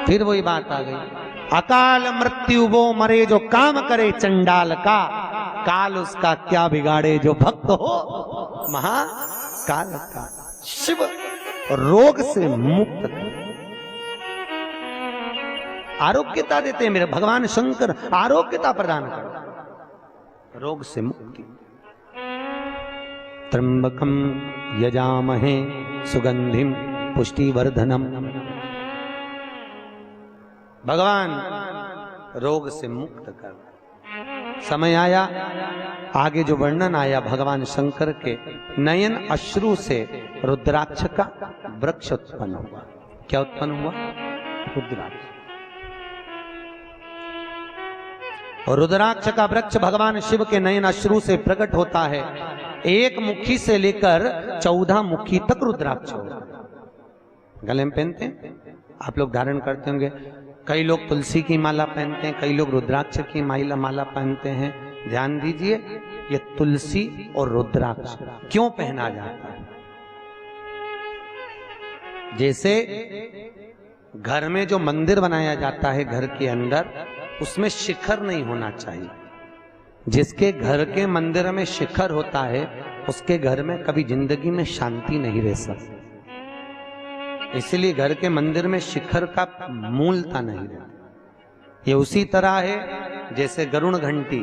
फिर वही बात आ गई, अकाल मृत्यु वो मरे जो काम करे चंडाल का, काल उसका क्या बिगाड़े जो भक्त हो महाकाल का। शिव रोग से मुक्त आरोग्यता देते हैं, मेरे भगवान शंकर आरोग्यता प्रदान कर, रोग से मुक्ति। त्र्यंबकम यजामहे सुगंधिम पुष्टिवर्धनम, भगवान रोग से मुक्त कर। समय आया, आगे जो वर्णन आया भगवान शंकर के नयन अश्रु से रुद्राक्ष का वृक्ष उत्पन्न हुआ। क्या उत्पन्न हुआ? रुद्राक्ष। और रुद्राक्ष का वृक्ष भगवान शिव के नयन अश्रु से प्रकट होता है। एक मुखी से लेकर 14 मुखी तक रुद्राक्ष होता है। गले में पहनते हैं, आप लोग धारण करते होंगे। कई लोग तुलसी की माला पहनते हैं, कई लोग रुद्राक्ष की माला पहनते हैं। ध्यान दीजिए, ये तुलसी और रुद्राक्ष क्यों पहना जाता है? जैसे घर में जो मंदिर बनाया जाता है घर के अंदर, उसमें शिखर नहीं होना चाहिए। जिसके घर के मंदिर में शिखर होता है उसके घर में कभी जिंदगी में शांति नहीं रह सकती। इसलिए घर के मंदिर में शिखर का मूलता नहीं रहती। ये उसी तरह है जैसे गरुण घंटी।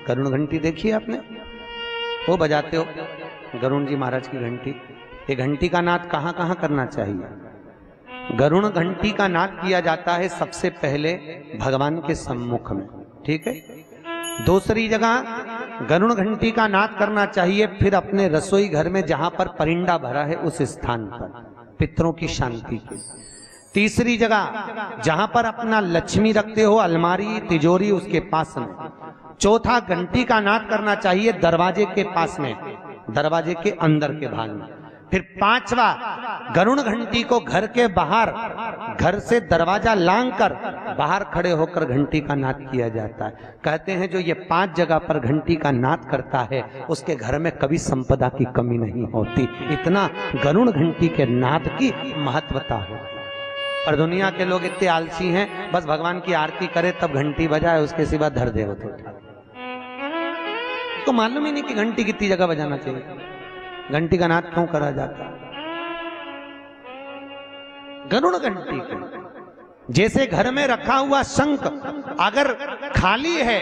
गरुण घंटी देखिए आपने, वो बजाते हो गरुण जी महाराज की घंटी। ये घंटी का नाद कहाँ कहाँ करना चाहिए? गरुण घंटी का नाद किया जाता है सबसे पहले भगवान के सम्मुख में, ठीक है। दूसरी जगह गरुण घंटी का नाद करना चाहिए फिर अपने रसोई घर में जहां पर परिंदा भरा है उस स्थान पर, पितरों की शांति के। तीसरी जगह जहां पर अपना लक्ष्मी रखते हो, अलमारी तिजोरी, उसके पास में। चौथा घंटी का नाद करना चाहिए दरवाजे के पास में, दरवाजे के अंदर के भाग में। फिर पांचवा, गरुण घंटी को घर के बाहर, घर से दरवाजा लांग कर बाहर खड़े होकर घंटी का नाद किया जाता है। कहते हैं जो ये 5 जगह पर घंटी का नाद करता है उसके घर में कभी संपदा की कमी नहीं होती। इतना गरुण घंटी के नाद की महत्वता है। और दुनिया के लोग इतने आलसी हैं, बस भगवान की आरती करे तब घंटी बजाए, उसके सिवा धर दे होते। तो मालूम ही नहीं कि घंटी कितनी जगह बजाना चाहिए, घंटी का नाद क्यों करा जाता है। गरुड़ घंटी को जैसे घर में रखा हुआ शंख अगर खाली है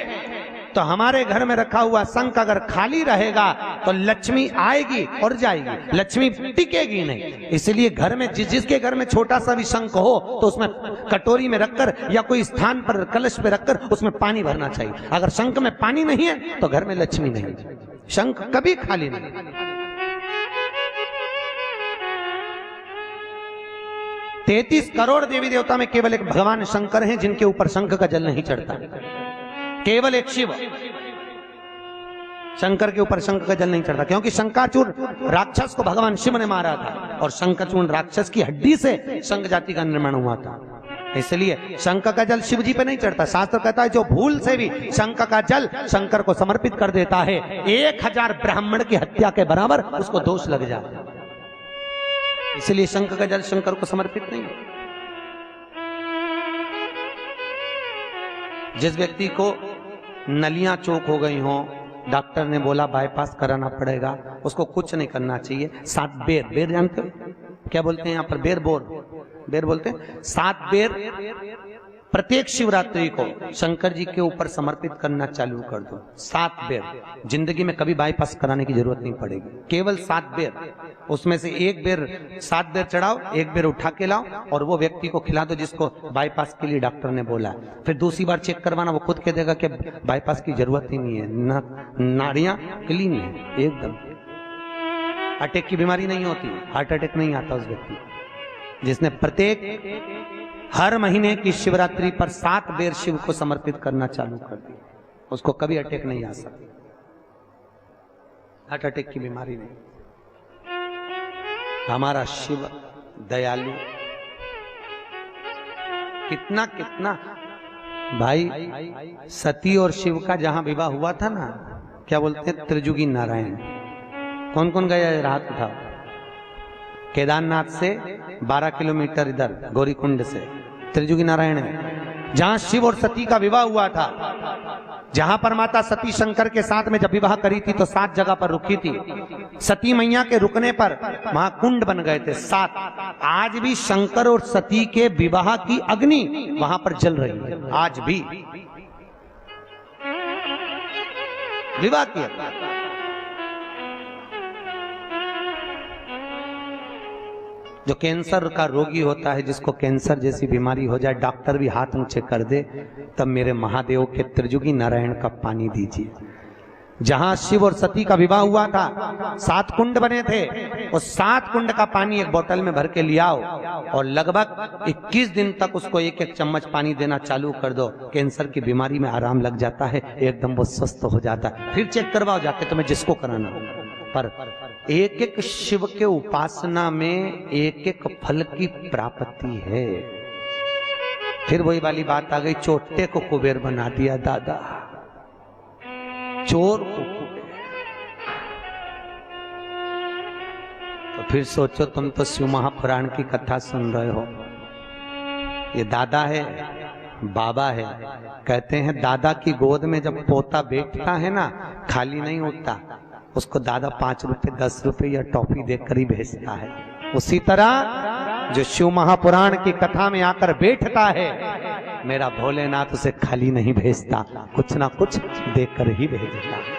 तो हमारे घर में रखा हुआ शंख अगर खाली रहेगा तो लक्ष्मी आएगी और जाएगी, लक्ष्मी टिकेगी नहीं। इसलिए घर में जिसके घर में छोटा सा भी शंख हो तो उसमें कटोरी में रखकर या कोई स्थान पर कलश पे रखकर उसमें पानी भरना चाहिए। अगर शंख में पानी नहीं है तो घर में लक्ष्मी नहीं, शंख कभी खाली नहीं। 33 करोड़ देवी देवता में केवल एक भगवान शंकर हैं जिनके ऊपर शंख का जल नहीं चढ़ता। केवल एक शिव शंकर के ऊपर शंख का जल नहीं चढ़ता, क्योंकि शंकाचूर राक्षस को भगवान शिव ने मारा था और शंकाचूर राक्षस की हड्डी से शंख जाति का निर्माण हुआ था। इसलिए शंख का जल शिव जी पे नहीं चढ़ता। शास्त्र कहता है जो भूल से भी शंख का जल शंकर को समर्पित कर देता है 1000 ब्राह्मण की हत्या के बराबर उसको दोष लग जाता है। इसलिए शंख का जल शंकर को समर्पित नहीं। जिस व्यक्ति को नलियां चौक हो गई हों, डॉक्टर ने बोला बाईपास कराना पड़ेगा, उसको कुछ नहीं करना चाहिए। 7 बेर, बेर जानते हो क्या बोलते हैं यहाँ पर? बेर बेर बोलते हैं। 7 बेर प्रत्येक शिवरात्रि को शंकर जी के ऊपर समर्पित करना चालू कर दो। 7 बेर, जिंदगी में कभी बाईपास कराने की जरूरत नहीं पड़ेगी। केवल 7 बेर, उसमें से 1 बेर 7 बेर चढ़ाओ, 1 बेर उठा के लाओ और वो व्यक्ति को खिला दो जिसको बाईपास के लिए डॉक्टर ने बोला। फिर दूसरी बार चेक करवाना, वो खुद कह देगा कि बाईपास की जरूरत ही नहीं है, नाड़ियां क्लीन है एकदम, अटैक की बीमारी नहीं होती, हार्ट अटैक नहीं आता उस व्यक्ति जिसने प्रत्येक हर महीने की शिवरात्रि पर 7 बेर शिव को समर्पित करना चालू कर दिया। उसको कभी अटैक नहीं आ सकती, हार्ट अटैक की बीमारी नहीं। हमारा शिव दयालु, कितना कितना भाई। सती और शिव का जहां विवाह हुआ था ना, क्या बोलते हैं, त्रिजुगी नारायण। कौन कौन गया रात उठाओ? केदारनाथ से 12 किलोमीटर इधर गौरीकुंड से त्रिजुगी नारायण में, जहां शिव और सती का विवाह हुआ था, जहां पर माता सती शंकर के साथ में जब विवाह करी थी तो 7 जगह पर रुकी थी। सती मैया के रुकने पर वहां कुंड बन गए थे 7। आज भी शंकर और सती के विवाह की अग्नि वहां पर जल रही है, आज भी विवाह की अग्नि। जो कैंसर का रोगी होता है, जिसको कैंसर जैसी बीमारी हो जाए, डॉक्टर भी हाथ ऊंचे कर दे, तब मेरे महादेव के त्रिजुगी नारायण का पानी दीजिए। जहां शिव और सती का विवाह हुआ था 7 कुंड बने थे, उस 7 कुंड का पानी एक बोतल में भर के ले आओ और लगभग 21 दिन तक उसको 1-1 चम्मच पानी देना चालू कर दो। कैंसर की बीमारी में आराम लग जाता है, एकदम वो स्वस्थ हो जाता है। फिर चेक करवाओ जाके, तुम्हें जिसको कराना हो। पर एक शिव के उपासना में एक फल की प्राप्ति है। फिर वही वाली बात आ गई, चोटे को कुबेर बना दिया दादा, चोर को कुबेर। तो फिर सोचो, तुम तो शिव महापुराण की कथा सुन रहे हो, ये दादा है, बाबा है। कहते हैं दादा की गोद में जब पोता बैठता है ना, खाली नहीं उठता, उसको दादा 5 रुपए 10 रुपए या टॉफी देकर ही भेजता है। उसी तरह जो शिव महापुराण की कथा में आकर बैठता है, मेरा भोलेनाथ उसे खाली नहीं भेजता, कुछ ना कुछ देकर ही भेजता है।